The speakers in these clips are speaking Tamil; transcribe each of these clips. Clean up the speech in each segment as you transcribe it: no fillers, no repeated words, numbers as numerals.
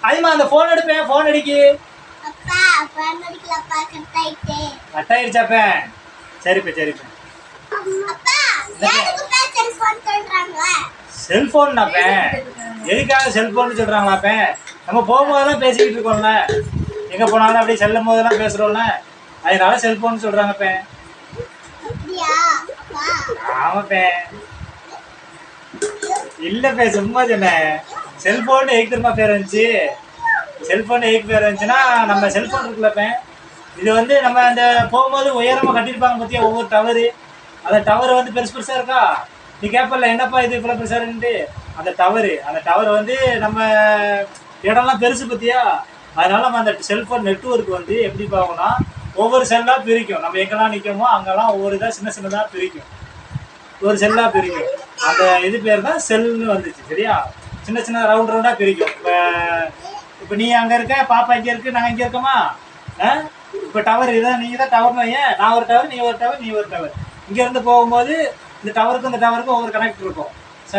அதுமா அந்த ஃபோன் எடுப்பேன், ஃபோன் அடிக்கு. அப்பா ஃபோன் அடிக்கலப்பா, கட் ஆயிடுச்சாப்ப? சரிப்பா சரிப்பா. அப்பா யாருக்கு செல்போன் சொல்றாங்க? செல்போன்னாப்ப எதுக்காக செல்போன் சொல்றாங்களாப்ப? நம்ம போகும்போதெல்லாம் பேசிக்கிட்டு இருக்கோம்ல, எங்க போனாலும் அப்படியே செல்லும் போதெல்லாம் பேசுறோம்ல, அதனால செல்போன் சொல்றாங்கப்ப. அப்படியா அப்பா? ஆமாப்ப. இல்லப்ப சும்மா சொன்னேன். செல்போன் எதுக்கு தெரியுமா பேர் இருந்துச்சு? செல்போன் எதுக்கு பேர் இருந்துச்சுன்னா, நம்ம செல்போன் இருக்குல்லப்ப, இது வந்து நம்ம அந்த போகும்போது உயரமாக கட்டியிருப்பாங்க பற்றியா ஒவ்வொரு டவரு. அந்த டவர் வந்து பெருசு பெருசாக இருக்கா? நீ கேட்பல என்னப்பா இது இவ்வளோ பெருசாக இருக்குன்ட்டு. அந்த டவர் வந்து நம்ம இடம்லாம் பெருசு பற்றியா, அதனால நம்ம அந்த செல்ஃபோன் நெட்வொர்க் வந்து எப்படி பார்க்கணும்னா, ஒவ்வொரு செல்லாக பிரிக்கும். நம்ம எங்கெல்லாம் நிற்கமோ அங்கெல்லாம் ஒவ்வொரு இதாக சின்ன சின்னதாக பிரிக்கும், ஒரு செல்லாக பிரிக்கும். அந்த இது பேர் தான் செல்லுன்னு வந்துச்சு. சரியா? சின்ன சின்ன ரவுண்ட் ரவுண்டாக பிரிக்கும். இப்போ நீ அங்கே இருக்க, பாப்பா இங்கே இருக்கு, நாங்கள் இங்கே இருக்கோமா? இப்போ டவர் இதான், நீங்கள் தான் டவர்னு வையன், நான் ஒரு டவர், நீ ஒரு டவர், நீ ஒரு டவர். இங்கேருந்து போகும்போது இந்த டவருக்கும் இந்த டவருக்கும் ஒவ்வொரு கனெக்ட் இருக்கும்.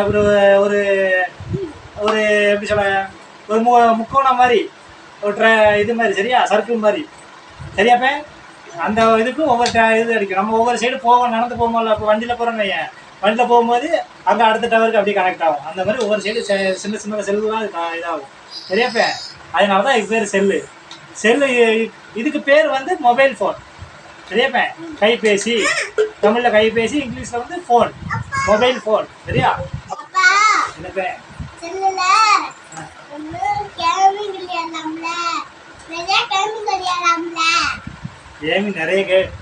ஒரு ஒரு ஒரு எப்படி சொல்ல, ஒரு முக்கோணம் மாதிரி, ஒரு இது மாதிரி. சரியா? சர்க்கிள் மாதிரி. சரியாப்ப? அந்த இதுக்கும் ஒவ்வொரு இது அடிக்கும். நம்ம ஒவ்வொரு சைடு போவோம், நடந்து போகும்போது. இப்போ வண்டியில் போகிறோன்னு வையன், வண்டியில் போகும்போது அங்கே அடுத்த டவருக்கு அப்படியே கனெக்ட் ஆகும். அந்த மாதிரி ஒவ்வொரு சைடு சின்ன சின்ன செல்லுலாம் இதாகும். சரியாப்ப? அதனால தான் இதுக்கு பேர் செல்லு. செல்லு இதுக்கு பேர் வந்து மொபைல் ஃபோன். சரியாப்ப? கைபேசி, தமிழில் கைபேசி, இங்கிலீஷில் வந்து ஃபோன், மொபைல் ஃபோன். சரியா? என்னப்ப? கேமிங் நிறைய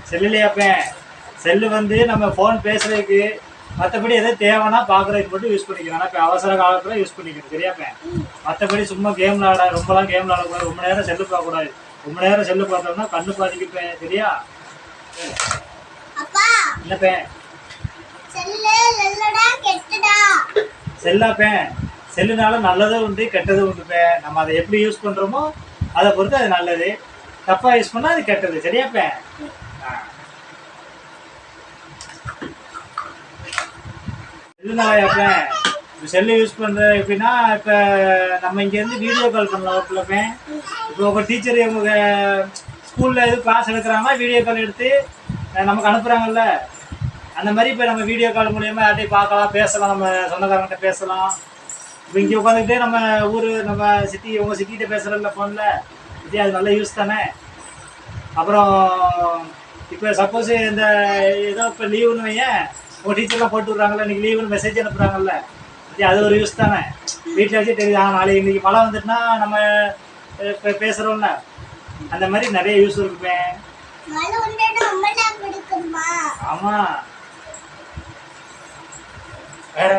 செல்லுலையாப்ப? செல்லு வந்து நம்ம ஃபோன் பேசுறதுக்கு, மற்றபடி எதாவது தேவைன்னா பார்க்குறதுக்கு மட்டும் யூஸ் பண்ணிக்கணும். ஆனால் இப்போ அவசர காலத்தில் யூஸ் பண்ணிக்கணும். சரியாப்ப? மற்றபடி சும்மா கேம் விளாட, ரொம்பலாம் கேம் விளாடக்கூடாது. ரொம்ப நேரம் செல்லு பார்க்கக்கூடாது. ரொம்ப நேரம் செல்லு பார்த்தோம்னா கண்ணு பாதிக்கப்பேன். சரியா? என்னப்ப? செல்லாப்ப செல்லுனால நல்லதும் உண்டு, கெட்டதும் உண்டுப்ப. நம்ம அதை எப்படி யூஸ் பண்ணுறோமோ அதை பொறுத்து அது நல்லது, தப்பாக யூஸ் பண்ணால் அது கெட்டது. சரியாப்ப? செல்லுனாலப்ப செல்லு யூஸ் பண்ணுற எப்படின்னா, இப்போ நம்ம இங்கேருந்து வீடியோ கால் பண்ணலாம் ஒருத்தலப்ப. இப்போ உங்கள் டீச்சர் இவங்க ஸ்கூலில் எதுவும் கிளாஸ் எடுக்கிறாங்கன்னா வீடியோ கால் எடுத்து நமக்கு அனுப்புகிறாங்கல்ல, அந்த மாதிரி இப்போ நம்ம வீடியோ கால் மூலியமாக யார்ட்டையும் பார்க்கலாம், பேசலாம், நம்ம சொந்தக்காரங்கிட்ட பேசலாம். இப்போ இங்கே உட்காந்துக்கிட்டே நம்ம நம்ம சிட்டி, உங்கள் சிட்டிகிட்ட பேசுகிறோம்ல ஃபோனில், இதே அது நல்ல யூஸ் தானே. அப்புறம் இப்போ சப்போஸ் இந்த ஏதோ இப்போ லீவுன்னு வையன், உங்கள் டீச்சர்லாம் போட்டு விட்றாங்கல்ல, இன்றைக்கி லீவுன்னு மெசேஜ் அனுப்புகிறாங்கல்ல, அது ஒரு யூஸ் தானே. வீட்டில் வச்சு தெரியுது, நாளைக்கு இன்றைக்கி மழை வந்துட்டுனா நம்ம இப்போ பேசுகிறோம்ல, அந்த மாதிரி நிறைய யூஸ் இருக்குப்பேன். ஆமாம். வேற